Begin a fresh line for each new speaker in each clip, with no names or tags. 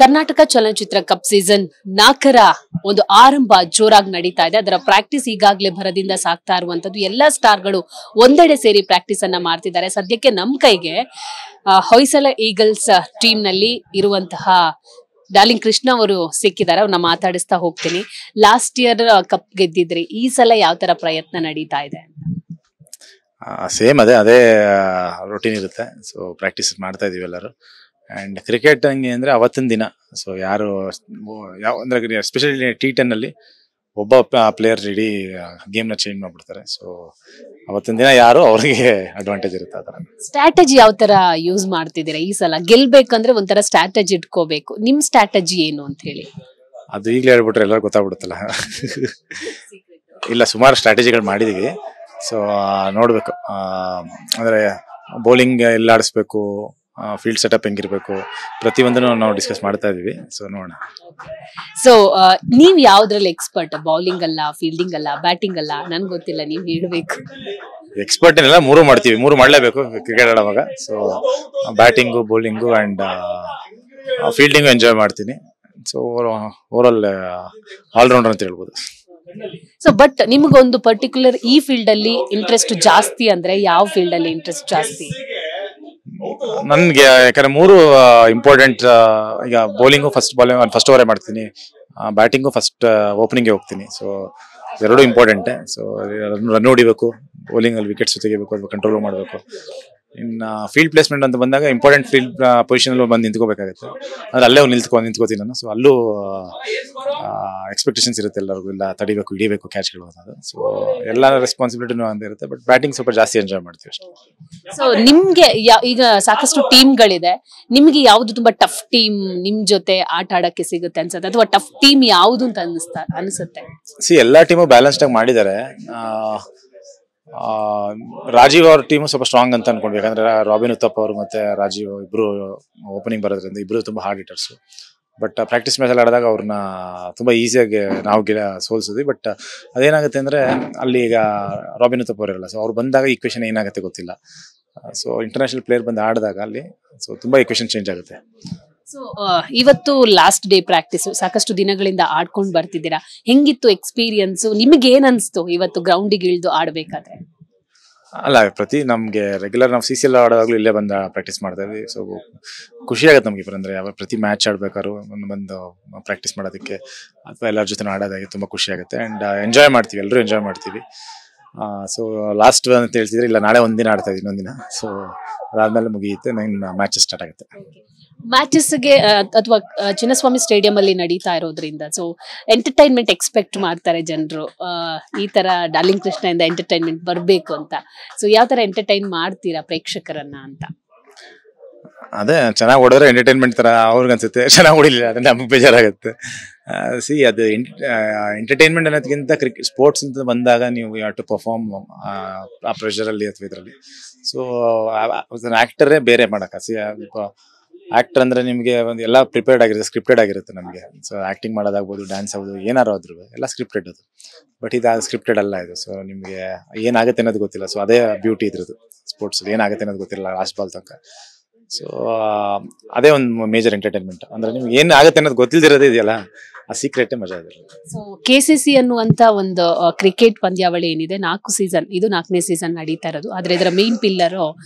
ಕರ್ನಾಟಕ ಚಲನಚಿತ್ರ cup season 4ರ ಒಂದು ಆರಂಭ ಜೋರಾಗಿ ನಡೀತಾ ಇದೆ. ಅದರ ಪ್ರಾಕ್ಟೀಸ್ ಈಗಾಗಲೇ ಭರದಿಂದ ಸಾಗ್ತಾ ಇರುವಂತದ್ದು. ಎಲ್ಲಾ ಸ್ಟಾರ್ಗಳು ಒಂದೆಡೆ ಸೇರಿ ಪ್ರಾಕ್ಟೀಸ್ ಅನ್ನ ಮಾಡ್ತಿದ್ದಾರೆ. ಸದ್ಯಕ್ಕೆ ನಮ್ ಕೈಗೆ ಹೊಯ್ಸಳ ಈಗಲ್ಸ್ ಟೀಮ್ ನಲ್ಲಿ ಇರುವಂತಹ ಡಾರ್ಲಿಂಗ್ ಕೃಷ್ಣ ಅವರು ಸಿಕ್ಕಿದ್ದಾರೆ. ಅವ್ರನ್ನ ಮಾತಾಡಿಸ್ತಾ ಹೋಗ್ತೀನಿ. ಲಾಸ್ಟ್ ಇಯರ್ ಕಪ್ ಗೆದ್ದಿದ್ರಿ, ಈ ಸಲ ಯಾವ ತರ ಪ್ರಯತ್ನ ನಡೀತಾ ಇದೆ?
ಸೇಮ್ ಅದೇ ರೊಟೀನ್ ಇರುತ್ತೆ. ಸೊ ಪ್ರಾಕ್ಟೀಸ್ ಮಾಡ್ತಾ ಇದೀವಿ ಎಲ್ಲರೂ. ಅಂಡ್ ಕ್ರಿಕೆಟ್ ಹಂಗೆ ಅಂದ್ರೆ ಅವತ್ತಿನ ದಿನ ಸೊ ಯಾರು ಯಾವ ಅಂದ್ರೆ ಎಸ್ಪೆಷಲಿ T10 ಅಲ್ಲಿ ಒಬ್ಬ ಪ್ಲೇಯರ್ ಇಡೀ ಗೇಮ್ ನ ಚೇಂಜ್ ಮಾಡ್ಬಿಡ್ತಾರೆ. ಸೊ ಅವತ್ತಿನ ದಿನ ಯಾರು ಅವ್ರಿಗೆ ಅಡ್ವಾಂಟೇಜ್ ಇರುತ್ತೆ. ಅದರ
ಸ್ಟ್ರಾಟಜಿ ಯಾವ ತರ ಯೂಸ್ ಮಾಡ್ತಿದ್ದೀರಾ ಈ ಸಲ? ಗೆಲ್ಬೇಕಂದ್ರೆ ಒಂಥರ ಸ್ಟ್ರಾಟಜಿ ಇಟ್ಕೋಬೇಕು. ನಿಮ್ ಸ್ಟ್ರಾಟಜಿ ಏನು ಅಂತ ಹೇಳಿ?
ಅದು ಈಗಲೇ ಹೇಳ್ಬಿಟ್ರೆ ಎಲ್ಲರೂ ಗೊತ್ತಾಗ್ಬಿಡುತ್ತಲ್ಲ. ಇಲ್ಲ, ಸುಮಾರು ಸ್ಟ್ರಾಟಜಿಗಳು ಮಾಡಿದೀವಿ. ಸೊ ನೋಡ್ಬೇಕು, ಅಂದ್ರೆ ಬೌಲಿಂಗ್ ಎಲ್ಲ ಆಡಿಸ್ಬೇಕು, ಫೀಲ್ಡ್ ಸೆಟಪ್ ಹೆಂಗಿರ್ಬೇಕು, ಪ್ರತಿಯೊಂದನ್ನು ನಾವು ಡಿಸ್ಕಸ್ ಮಾಡ್ತಾ ಇದೀವಿ. ಸೊ ನೋಡೋಣ.
ಸೊ ನೀವ್ ಯಾವ್ದ್ರಲ್ಲಿ ಎಕ್ಸ್ಪರ್ಟ್? ಬೌಲಿಂಗ್ ಅಲ್ಲ, ಫೀಲ್ಡಿಂಗ್ ಅಲ್ಲ, ಬ್ಯಾಟಿಂಗ್ ಅಲ್ಲ? ನನ್ಗೆ ಗೊತ್ತಿಲ್ಲ, ನೀವ್ ಹೇಳ್ಬೇಕು.
ಎಕ್ಸ್ಪರ್ಟ್ ಏನಿಲ್ಲ, ಮೂರು ಮಾಡ್ತೀವಿ, ಮೂರು ಮಾಡ್ಲೇಬೇಕು ಕ್ರಿಕೆಟ್ ಆಡುವಾಗ. So batting, bowling and fielding enjoy ಮಾಡ್ತೀನಿ. ಸೊ ಓವರ್ ಆಲ್ರೌಂಡರ್ ಅಂತ ಹೇಳ್ಬೋದು.
ಸೊ ಬಟ್ ನಿಮ್ಗೊಂದು ಪರ್ಟಿಕ್ಯುಲರ್ ಈ ಫೀಲ್ಡ್ ಅಲ್ಲಿ ಇಂಟ್ರೆಸ್ಟ್ ಜಾಸ್ತಿ ಅಂದ್ರೆ ಯಾವ ಫೀಲ್ಡ್ ಅಲ್ಲಿ ಇಂಟ್ರೆಸ್ಟ್ ಜಾಸ್ತಿ?
ನನ್ಗೆ ಯಾಕಂದ್ರೆ ಮೂರು ಇಂಪಾರ್ಟೆಂಟ್. ಈಗ ಬೌಲಿಂಗು ಫಸ್ಟ್ ಓವರೇ ಮಾಡ್ತೀನಿ, ಬ್ಯಾಟಿಂಗು ಫಸ್ಟ್ ಓಪನಿಂಗ್ಗೆ ಹೋಗ್ತೀನಿ. ಸೊ ಎರಡು ಇಂಪಾರ್ಟೆಂಟ್. ಸೊ ರನ್ ಹೊಡಿಬೇಕು, ಬೌಲಿಂಗ್ ಅಲ್ಲಿ ವಿಕೆಟ್ಸ್ ತೆಗಿಬೇಕು, ಅಥವಾ ಕಂಟ್ರೋಲ್ ಮಾಡಬೇಕು. ಇನ್ನು ಫೀಲ್ಡ್ ಪ್ಲೇಸ್ಮೆಂಟ್ ಅಂತ ಬಂದಾಗ ಇಂಪಾರ್ಟೆಂಟ್ ಫೀಲ್ಡ್ ಪೊಸಿಷನ್ ಅಲ್ಲಿ ಬಂದು ನಿಂತ್ಕೋಬೇಕಾಗುತ್ತೆ. ಅಂದ್ರೆ ಅಲ್ಲೇ ನಿಂತ್ಕೋತೀನಿ ನಾನು. ಸೊ ಅಲ್ಲೂ ಎಕ್ಸ್ಪೆಕ್ಟೇಷನ್ಸ್ ಇರುತ್ತೆ ಎಲ್ಲರಿಗೂ, ಇಲ್ಲ ತಡಿಬೇಕು, ಹಿಡಿಬೇಕು ಕ್ಯಾಚ್ಗಳು ಅನ್ನೋದು. ಸೊ ಎಲ್ಲ ರೆಸ್ಪಾನ್ಸಿಬಿಲಿಟಿನೂ ಅಂತ ಇರುತ್ತೆ. ಬಟ್ ಬ್ಯಾಟಿಂಗ್ ಸ್ವಲ್ಪ ಜಾಸ್ತಿ ಎಂಜಾಯ್ ಮಾಡ್ತೀವಿ ಅಷ್ಟೇ. ಸೊ
ನಿಮ್ಗೆ ಈಗ ಸಾಕಷ್ಟು ಟೀಮ್ಗಳಿದೆ, ನಿಮ್ಗೆ ಯಾವ್ದು ತುಂಬಾ ಟಫ್ ಟೀಮ್ ನಿಮ್ ಜೊತೆ ಆಟ ಆಡಕ್ಕೆ ಸಿಗುತ್ತೆ ಅನ್ಸುತ್ತೆ, ಅಥವಾ ಟಫ್ ಟೀಮ್ ಯಾವ್ದು ಅಂತ ಅನ್ಸುತ್ತೆ?
ಎಲ್ಲಾ ಟೀಮು ಬ್ಯಾಲೆನ್ಸ್ಡ್ ಆಗಿ ಮಾಡಿದ್ದಾರೆ. ರಾಜೀವ್ ಅವ್ರ ಟೀಮ್ ಸ್ವಲ್ಪ ಸ್ಟ್ರಾಂಗ್ ಅಂತ ಅನ್ಕೊಂಡ್ವಿ. ಯಾಕಂದ್ರೆ ರಾಬಿನ್ ಉತ್ತಪ್ಪ ಅವರು ಮತ್ತೆ ರಾಜೀವ್ ಇಬ್ರು ಓಪನಿಂಗ್ ಬರೋದ್ರಿಂದ ಇಬ್ರು ತುಂಬಾ ಹಾರ್ಡ್ ಹಿಟರ್ಸ್. ಬಟ್ ಪ್ರಾಕ್ಟೀಸ್ ಮ್ಯಾಚ್ ಅಲ್ಲಿ ಆಡಿದಾಗ ಅವ್ರನ್ನ ತುಂಬಾ ಈಸಿಯಾಗಿ ನಾವು ಸೋಲ್ಸಿದ್ವಿ. ಬಟ್ ಅದೇನಾಗುತ್ತೆ ಅಂದ್ರೆ ಅಲ್ಲಿ ಈಗ ರಾಬಿನ್ ಉತ್ತಪ್ಪ ಅವರಿರಲ್ಲ. ಸೊ ಅವ್ರು ಬಂದಾಗ ಈಕ್ವೇಷನ್ ಏನಾಗುತ್ತೆ ಗೊತ್ತಿಲ್ಲ. ಸೊ ಇಂಟರ್ನ್ಯಾಷನಲ್ ಪ್ಲೇಯರ್ ಬಂದು ಆಡಿದಾಗ ಅಲ್ಲಿ ಸೊ ತುಂಬಾ ಈಕ್ವೇಷನ್ ಚೇಂಜ್ ಆಗುತ್ತೆ.
ಸೊ ಇವತ್ತು ಲಾಸ್ಟ್ ಡೇ ಪ್ರಾಕ್ಟೀಸ್, ಸಾಕಷ್ಟು ದಿನಗಳಿಂದ ಆಡ್ಕೊಂಡು ಬರ್ತಿದ್ದೀರಾ. ಹೆಂಗಿತ್ತು ಎಕ್ಸ್ಪೀರಿಯನ್ಸ್? ನಿಮ್ಗೆ ಏನ್ ಅನ್ಸ್ತು ಇವತ್ತು ಗ್ರೌಂಡಿಗೆ ಇಳಿದು ಆಡ್ಬೇಕಾದ್ರೆ?
ಅಲ್ಲ, ನಮ್ಗೆ ರೆಗ್ಯುಲರ್ ನಾವು CCL ಆಡೋವಾಗ್ಲೂ ಇಲ್ಲೇ ಬಂದು ಪ್ರಾಕ್ಟೀಸ್ ಮಾಡ್ತಾ ಇದ್ವಿ. ಸೊ ಖುಷಿ ಆಗುತ್ತೆ ನಮ್ಗೆ. ಅಂದ್ರೆ ಯಾವ ಪ್ರತಿ ಮ್ಯಾಚ್ ಆಡ್ಬೇಕಾದ್ರು ಬಂದು ಪ್ರಾಕ್ಟೀಸ್ ಮಾಡೋದಕ್ಕೆ ಅಥವಾ ಎಲ್ಲರ ಜೊತೆ ಆಡೋದಾಗಿ ತುಂಬಾ ಖುಷಿ ಆಗುತ್ತೆ. ಅಂಡ್ ಎಂಜಾಯ್ ಮಾಡ್ತೀವಿ, ಎಲ್ಲರೂ ಎಂಜಾಯ್ ಮಾಡ್ತೀವಿ. ಸೊ ಲಾಸ್ಟ್ ಅಂತ ಹೇಳ್ತಿದ್ರೆ, ಇಲ್ಲ ನಾಳೆ ಒಂದಿನ ಆಡ್ತಾ ಇದೀವಿ, ಇನ್ನೊಂದಿನ. ಸೊ ಅದಾದ್ಮೇಲೆ ಮುಗಿಯುತ್ತೆ, ಮ್ಯಾಚ್ ಸ್ಟಾರ್ಟ್ ಆಗುತ್ತೆ.
ಮ್ಯಾಚಸ್ಗೆ ಅಥವಾ ಚಿನ್ನಸ್ವಾಮಿ ಸ್ಟೇಡಿಯಂ ಅಲ್ಲಿ ನಡೀತಾ ಇರೋದ್ರಿಂದ ಸೊ ಎಂಟರ್ಟೈನ್ಮೆಂಟ್ ಎಕ್ಸ್ಪೆಕ್ಟ್ ಮಾಡ್ತಾರೆ ಜನರು. ಈ ತರ ಡಾರ್ಲಿಂಗ್ ಕೃಷ್ಣ ಇಂದ ಎಂಟರ್ಟೈನ್ಮೆಂಟ್ ಬರ್ಬೇಕು ಅಂತ. ಸೊ ಯಾವ ತರ ಎಂಟರ್ಟೈನ್ ಮಾಡ್ತೀರಾ ಪ್ರೇಕ್ಷಕರನ್ನ ಅಂತ?
ಅದೇ, ಚೆನ್ನಾಗಿ ಹೊಡೆದ್ರೆ ಎಂಟರ್ಟೈನ್ಮೆಂಟ್ ತರ ಅವ್ರಿಗೆ ಅನ್ಸುತ್ತೆ, ಚೆನ್ನಾಗಿ ಹೊಡಿಲಿಲ್ಲ ಅಂದ್ರೆ ನಮಗೆ ಬೇಜಾರಾಗುತ್ತೆ. ಅದು ಎಂಟರ್ಟೈನ್ಮೆಂಟ್ ಅನ್ನೋದಕ್ಕಿಂತ ಸ್ಪೋರ್ಟ್ಸ್ ಅಂತ ಬಂದಾಗ ನೀವು ಯು ಹ್ಯಾವ್ ಟು ಪರ್ಫಾರ್ಮ್ ಆ ಪ್ರೆಷರ್ ಅಲ್ಲಿ ಅಥವಾ ಇದರಲ್ಲಿ. ಸೊ ಆಕ್ಟರೇ ಬೇರೆ ಮಾಡಕ. ಆಕ್ಟರ್ ಅಂದ್ರೆ ನಿಮ್ಗೆ ಒಂದು ಎಲ್ಲ ಪ್ರಿಪೇರ್ಡ್ ಆಗಿರುತ್ತೆ, ಸ್ಕ್ರಿಪ್ಟೆಡ್ ಆಗಿರುತ್ತೆ ನಮಗೆ. ಸೊ ಆಕ್ಟಿಂಗ್ ಮಾಡೋದಾಗ್ಬೋದು, ಡ್ಯಾನ್ಸ್ ಆಗ್ಬೋದು, ಏನಾರು ಆದ್ರೂ ಎಲ್ಲ ಸ್ಕ್ರಿಪ್ಟೆಡ್ ಅದು. ಬಟ್ ಇದು ಸ್ಕ್ರಿಪ್ಟೆಡ್ ಅಲ್ಲ ಇದು. ಸೊ ನಿಮ್ಗೆ ಏನಾಗುತ್ತೆ ಅನ್ನೋದು ಗೊತ್ತಿಲ್ಲ. ಸೊ ಅದೇ ಬ್ಯೂಟಿ ಇದ್ರದ್ದು ಸ್ಪೋರ್ಟ್ಸ್. ಏನಾಗುತ್ತೆ ಅನ್ನೋದು ಗೊತ್ತಿಲ್ಲ ಲಾಸ್ಟ್ ಬಾಲ್ ತನಕ. ಸೊ ಅದೇ ಒಂದು ಮೇಜರ್ ಎಂಟರ್ಟೈನ್ಮೆಂಟ್. ಅಂದ್ರೆ ನಿಮ್ಗೆ ಏನ್ ಆಗುತ್ತೆ ಅನ್ನೋದು ಗೊತ್ತಿಲ್ದಿರೋದೇ ಇದೆಯಲ್ಲ, ಆ ಸೀಕ್ರೆಟ್ ಮಜಾ ಇದೆ.
ಸೊ KCC ಅನ್ನುವಂತ ಒಂದು ಕ್ರಿಕೆಟ್ ಪಂದ್ಯಾವಳಿ ಏನಿದೆ, 4 ಸೀಸನ್, ಇದು 4ನೇ ಸೀಸನ್ ನಡೀತಾ ಇರೋದು. ಆದ್ರೆ ಇದರ main pillar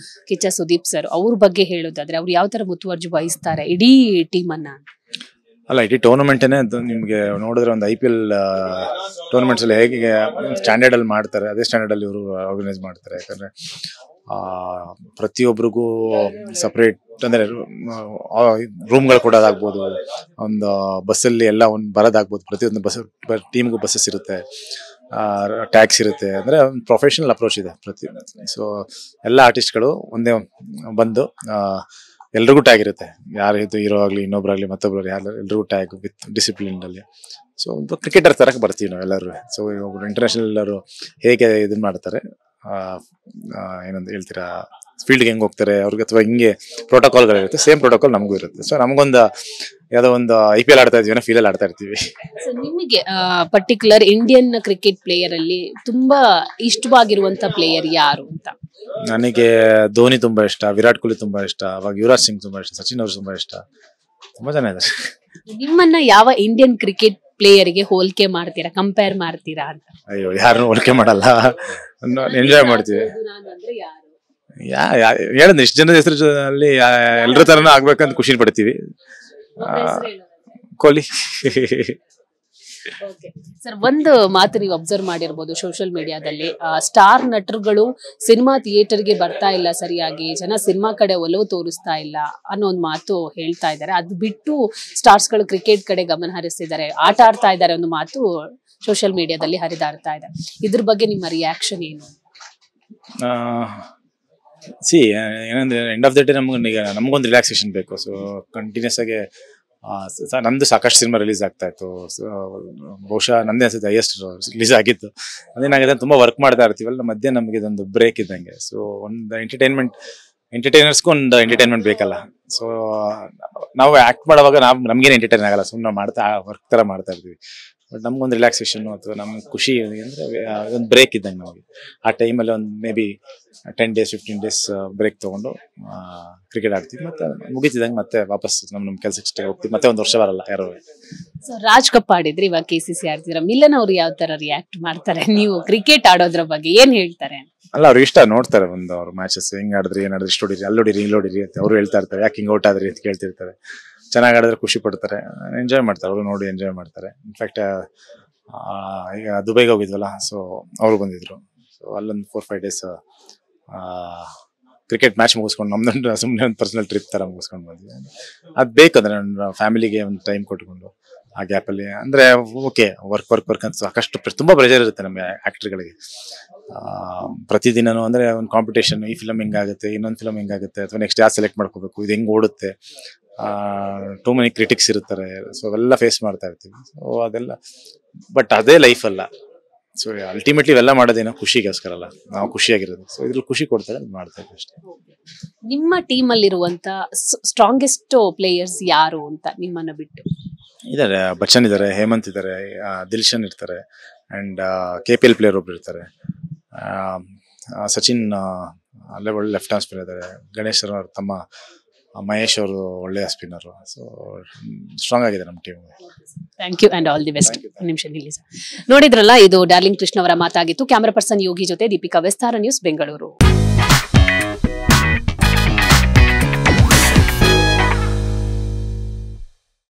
Kiccha Sudeep sir. ಅವ್ರ ಬಗ್ಗೆ ಹೇಳೋದಾದ್ರೆ ಅವ್ರು ಯಾವ ತರ ಮುತುವರ್ಜಿ ವಹಿಸ್ತಾರೆ ಇಡೀ ಟೀಮ್ ಅನ್ನ?
ಅಲ್ಲ, ಇಡೀ ಟೂರ್ನಮೆಂಟೇನೆ ನಿಮ್ಗೆ ನೋಡಿದ್ರೆ ಒಂದು IPL ಟೂರ್ನಮೆಂಟ್ಸ್ ಅಲ್ಲಿ ಹೇಗೆ ಸ್ಟ್ಯಾಂಡರ್ಡ್ ಅಲ್ಲಿ ಮಾಡ್ತಾರೆ, ಅದೇ ಸ್ಟ್ಯಾಂಡರ್ಡ್ ಅಲ್ಲಿ ಇವರು ಆರ್ಗನೈಸ್ ಮಾಡ್ತಾರೆ. ಯಾಕಂದ್ರೆ ಪ್ರತಿಯೊಬ್ಬರಿಗೂ ಸಪರೇಟ್ ಅಂದ್ರೆ ರೂಮ್ಗಳು ಕೊಡೋದಾಗ್ಬೋದು, ಒಂದು ಬಸ್ಸಲ್ಲಿ ಎಲ್ಲ ಒಂದು ಬರೋದಾಗ್ಬೋದು. ಪ್ರತಿಯೊಂದು ಟೀಮ್ಗೂ ಬಸ್ಸಸ್ ಇರುತ್ತೆ, ಟ್ಯಾಕ್ಸ್ ಇರುತ್ತೆ. ಅಂದ್ರೆ ಒಂದು ಪ್ರೊಫೆಷನಲ್ ಅಪ್ರೋಚ್ ಇದೆ ಸೊ ಎಲ್ಲ ಆರ್ಟಿಸ್ಟ್ಗಳು ಒಂದೇ ಬಂದು ಎಲ್ರಿಗೂ ಟ್ಯಾಗ್ ಇರುತ್ತೆ. ಯಾರು ಇದು ಹೀರೋ ಆಗ್ಲಿ, ಇನ್ನೊಬ್ರಾಗ್ಲಿ, ಮತ್ತೊಬ್ರು ಎಲ್ರಿಗೂ ಟ್ಯಾಗ್ ವಿತ್ ಡಿಸಿಪ್ಲಿನ್ ಅಲ್ಲಿ. ಸೊ ಒಂದು ಕ್ರಿಕೆಟರ್ ತರಕ್ಕೆ ಬರ್ತೀವಿ ನಾವು ಎಲ್ಲರೂ. ಸೊ ಒಬ್ರು ಇಂಟರ್ನ್ಯಾಷನಲ್ ಎಲ್ಲರೂ ಹೇಗೆ ಇದನ್ನ ಮಾಡ್ತಾರೆ, ಏನಂತ ಹೇಳ್ತೀರಾ, ಫೀಲ್ಡ್ಗೆ ಹೆಂಗ್ ಹೋಗ್ತಾರೆ ಅವ್ರಿಗೆ, ಅಥವಾ ಹಿಂಗೆ ಪ್ರೋಟೋಕಾಲ್ಗಳಿರುತ್ತೆ, ಸೇಮ್ ಪ್ರೋಟೋಕಾಲ್ ನಮಗೂ ಇರುತ್ತೆ. ಸೊ ನಮಗೊಂದು ಯಾವ್ದೋ ಒಂದು IPL ಆಡ್ತಾ ಇದೀವಿ ಫೀಲ್ ಅಲ್ಲಿ ಆಡ್ತಾ ಇರ್ತೀವಿ.
ನಿಮಗೆ ಪರ್ಟಿಕ್ಯುಲರ್ ಇಂಡಿಯನ್ ಕ್ರಿಕೆಟ್ ಪ್ಲೇಯರ್ ಅಲ್ಲಿ ತುಂಬಾ ಇಷ್ಟವಾಗಿರುವಂತ ಪ್ಲೇಯರ್ ಯಾರು ಅಂತ?
ನನಗೆ ಧೋನಿ ತುಂಬಾ ಇಷ್ಟ, ವಿರಾಟ್ ಕೊಹ್ಲಿ ತುಂಬಾ ಇಷ್ಟ, ಅವಾಗ ಯುವರಾಜ್ ಸಿಂಗ್ ತುಂಬಾ ಇಷ್ಟ, ಸಚಿನ್ ಅವರು ತುಂಬಾ ಇಷ್ಟ, ತುಂಬಾ ಜನ ಇದ್ದಾರೆ.
ನಿಮ್ಮನ್ನ ಯಾವ ಇಂಡಿಯನ್ ಕ್ರಿಕೆಟ್ ಪ್ಲೇಯರ್ಗೆ ಹೋಲಿಕೆ ಮಾಡ್ತೀರಾ, ಕಂಪೇರ್ ಮಾಡ್ತೀರಾ ಅಂತ?
ಅಯ್ಯೋ, ಯಾರನ್ನು ಹೋಲಿಕೆ ಮಾಡಲ್ಲ, ಎಂಜಾಯ್ ಮಾಡ್ತೀವಿ. ಹೇಳಿದ್ರೆ ಇಷ್ಟು ಜನದ ಹೆಸರಲ್ಲಿ ಎಲ್ಲರ ತರನು ಆಗ್ಬೇಕಂತ ಖುಷಿ ಪಡ್ತೀವಿ. ಕೊಹ್ಲಿ.
ಸರ್, ಒಂದು ಮಾತು ನೀವು ಅಬ್ಸರ್ವ್ ಮಾಡಿರ್ಬೋದು ಸೋಷಿಯಲ್ ಮೀಡಿಯಾದಲ್ಲಿ, ಸ್ಟಾರ್ ನಟರುಗಳು ಸಿನಿಮಾ ಥಿಯೇಟರ್ಗೆ ಬರ್ತಾ ಇಲ್ಲ ಸರಿಯಾಗಿ, ಜನ ಸಿನಿಮಾ ಕಡೆ ಒಲವು ತೋರಿಸ್ತಾ ಇಲ್ಲ ಅನ್ನೋ ಒಂದು ಮಾತು ಹೇಳ್ತಾ ಇದ್ದಾರೆ. ಅದು ಬಿಟ್ಟು ಸ್ಟಾರ್ಸ್ ಗಳು ಕ್ರಿಕೆಟ್ ಕಡೆ ಗಮನ ಹರಿಸ್ತಿದ್ದಾರೆ, ಆಟ ಆಡ್ತಾ ಇದ್ದಾರೆ ಅನ್ನೋ ಮಾತು ಸೋಷಿಯಲ್ ಮೀಡಿಯಾದಲ್ಲಿ ಹರಿದಾಡ್ತಾ ಇದೆ. ಇದ್ರ ಬಗ್ಗೆ ನಿಮ್ಮ ರಿಯಾಕ್ಷನ್ ಏನು?
ಏನಂದ್ರೆ ಎಂಡ್ ಆಫ್ ದ ಡೇ ನಮಗೊಂದು ರಿಲ್ಯಾಕ್ಸೇಷನ್ ಬೇಕು. ಸೊ ಕಂಟಿನ್ಯೂಸ್ ಆಗಿ ನಂದು ಸಾಕಷ್ಟು ಸಿನಿಮಾ ರಿಲೀಸ್ ಆಗ್ತಾ ಇತ್ತು. ಸೊ ಬಹುಶಃ ನಂದೇ ಅನ್ಸುತ್ತೆ ಹೈಯೆಸ್ಟ್ ರಿಲೀಸ್ ಆಗಿತ್ತು. ಅದೇನಾಗಿದೆ, ತುಂಬಾ ವರ್ಕ್ ಮಾಡ್ತಾ ಇರ್ತೀವಲ್ಲ, ಮಧ್ಯೆ ನಮಗೆ ಇದೊಂದು ಬ್ರೇಕ್ ಇದ್ದಂಗೆ. ಸೊ ಒಂದು ಎಂಟರ್ಟೈನರ್ಸ್ಗೂ ಒಂದು ಎಂಟರ್ಟೈನ್ಮೆಂಟ್ ಬೇಕಲ್ಲ. ಸೊ ನಾವು ಆಕ್ಟ್ ಮಾಡುವಾಗ ನಮ್ಗೇನು ಎಂಟರ್ಟೈನ್ ಆಗಲ್ಲ, ಸುಮ್ಮನೆ ಮಾಡ್ತಾ ವರ್ಕ್ ತರ ಮಾಡ್ತಾ ಇರ್ತೀವಿ. ಬಟ್ ನಮ್ಗೊಂದು ರಿಲ್ಯಾಕ್ಸೇಷನ್ ಅಥವಾ ನಮ್ಗೆ ಖುಷಿ ಅಂದ್ರೆ ಒಂದು ಬ್ರೇಕ್ ಇದ್ದಂಗೆ ನಮಗೆ. ಆ ಟೈಮಲ್ಲಿ ಒಂದು may be 10 days 15 days break ತಗೊಂಡು ಕ್ರಿಕೆಟ್ ಆಡ್ತೀವಿ. ಮತ್ತೆ ಮುಗಿತಿದಂಗೆ ಮತ್ತೆ ವಾಪಸ್ ನಮ್ಮ ಕೆಲಸಕ್ಕೆ ಹೋಗ್ತೀವಿ. ಮತ್ತೆ ಒಂದು ವರ್ಷ ಬರಲ್ಲ ಯಾರು.
ಸೊ ರಾಜ್ ಕಪ್ ಆಡಿದ್ರಿ, ಇವಾಗ KCC ಆಡ್ತೀರಾ. ಮಿಲನ್ ಅವ್ರು ಯಾವ ತರ ರಿಯಾಕ್ಟ್ ಮಾಡ್ತಾರೆ ನೀವು ಕ್ರಿಕೆಟ್ ಆಡೋದ್ರ ಬಗ್ಗೆ, ಏನ್ ಹೇಳ್ತಾರೆ?
ಅಲ್ಲ, ಅವ್ರು ಇಷ್ಟ ನೋಡ್ತಾರೆ, ಒಂದು ಅವ್ರ ಮ್ಯಾಚಸ್ ಹೆಂಗ್ ಆಡಿದ್ರಿ, ಏನಾದ್ರಿ, ಇಷ್ಟು ಹೊಡಿರಿ, ಅಲ್ಲಿ ಹೊಡಿರಿ, ಇಲ್ಲಿ ಹೊಡಿರಿ ಅಂತ ಅವ್ರು ಹೇಳ್ತಾ ಇರ್ತಾರೆ. ಯಾಕೆ ಹಿಂಗ್ ಔಟ್ ಆದ್ರಿ ಅಂತ ಕೇಳ್ತಿರ್ತಾರೆ. ಚೆನ್ನಾಗಿ ಆಡಿದ್ರೆ ಖುಷಿ ಪಡ್ತಾರೆ, ಎಂಜಾಯ್ ಮಾಡ್ತಾರೆ, ಅವರು ನೋಡಿ ಎಂಜಾಯ್ ಮಾಡ್ತಾರೆ. ಇನ್ಫ್ಯಾಕ್ಟ್ ಈಗ ದುಬೈಗೆ ಹೋಗಿದ್ವಲ್ಲ, ಸೊ ಅವರು ಬಂದಿದ್ರು. ಸೊ ಅಲ್ಲೊಂದು 4-5 days ಕ್ರಿಕೆಟ್ ಮ್ಯಾಚ್ ಮುಗಿಸ್ಕೊಂಡು ನಮ್ದೊಂದು ಸುಮ್ಮನೆ ಒಂದು ಪರ್ಸನಲ್ ಟ್ರಿಪ್ ತರ ಮುಗಿಸ್ಕೊಂಡು ಬಂದ್ವಿ. ಅದು ಬೇಕಂದ್ರೆ ನನ್ನ ಫ್ಯಾಮಿಲಿಗೆ ಒಂದು ಟೈಮ್ ಕೊಟ್ಕೊಂಡು ಆ ಗ್ಯಾಪಲ್ಲಿ ಅಂದ್ರೆ ಓಕೆ, ವರ್ಕ್ ಅಂತ ಸಾಕಷ್ಟು ತುಂಬಾ ಪ್ರೆಷರ್ ಇರುತ್ತೆ ನಮ್ಮ ಆಕ್ಟರ್ಗಳಿಗೆ. ಪ್ರತಿದಿನನೂ ಅಂದ್ರೆ ಒಂದು ಕಾಂಪಿಟೇಷನ್, ಈ ಫಿಲಮ್ ಹೆಂಗಾಗುತ್ತೆ, ಇನ್ನೊಂದು ಫಿಲಮ್ ಹೆಂಗಾಗುತ್ತೆ, ಅಥವಾ ನೆಕ್ಸ್ಟ್ ಯಾರು ಸೆಲೆಕ್ಟ್ ಮಾಡ್ಕೋಬೇಕು, ಇದು ಹೆಂಗ್ ಓಡುತ್ತೆ, ಟೂ ಮೆನಿ ಕ್ರಿಟಿಕ್ಸ್ ಇರ್ತಾರೆ. ಸೊ ಅವೆಲ್ಲ ಫೇಸ್ ಮಾಡ್ತಾ ಇರ್ತೀವಿ. ಸೊ ಅದೆಲ್ಲ, ಬಟ್ ಅದೇ ಲೈಫ್ ಅಲ್ಲ. ಸೊ ಅಲ್ಟಿಮೇಟ್ಲಿ ಇವೆಲ್ಲ ಮಾಡೋದೇನೋ ಖುಷಿಗೋಸ್ಕರ ಅಲ್ಲ, ನಾವು ಖುಷಿಯಾಗಿರೋದು. ಸೊ ಇದ್ರಲ್ಲಿ ಖುಷಿ ಕೊಡ್ತಾರೆ, ಮಾಡ್ತಾ ಇದ್ದೀವಿ ಅಷ್ಟೇ.
ನಿಮ್ಮ ಟೀಮ್ ಅಲ್ಲಿರುವಂತ ಸ್ಟ್ರಾಂಗೆಸ್ಟ್ ಪ್ಲೇಯರ್ಸ್ ಯಾರು ಅಂತ ನಿಮ್ಮನ್ನ ಬಿಟ್ಟು?
ಇದಾರೆ, ಬಚ್ಚನ್ ಇದಾರೆ, ಹೇಮಂತ್ ಇದಾರೆ, ದಿಲ್ಶನ್ ಇರ್ತಾರೆ, ಅಂಡ್ KPL ಪ್ಲೇಯರ್ ಒಬ್ರು ಇರ್ತಾರೆ, ಸಚಿನ್ ಅಲ್ಲೇ ಒಳ್ಳೆ ಲೆಫ್ಟ್ ಹ್ಯಾಂಡ್ ಸ್ಪಿನ್ನರ್ ಇದ್ದಾರೆ, ಗಣೇಶ್ ಅವ್ರ ತಮ್ಮ ಮಹೇಶ್ ಅವರು ಒಳ್ಳೆಯ ಸ್ಪಿನ್ನರ್. ಸೊ ಸ್ಟ್ರಾಂಗ್ ಆಗಿದೆ ನಮ್ಮ team.
Thank you and all the best. ನಿಮಿಷ ನಿಲ್ಲಿ ಸರ್. ನೋಡಿದ್ರಲ್ಲ, ಇದು ಡಾರ್ಲಿಂಗ್ ಕೃಷ್ಣ ಅವರ ಮಾತಾಗಿತ್ತು. ಕ್ಯಾಮರಾ ಪರ್ಸನ್ ಯೋಗಿ ಜೊತೆ ದೀಪಿಕಾ, ವಿಸ್ತಾರ ನ್ಯೂಸ್, ಬೆಂಗಳೂರು.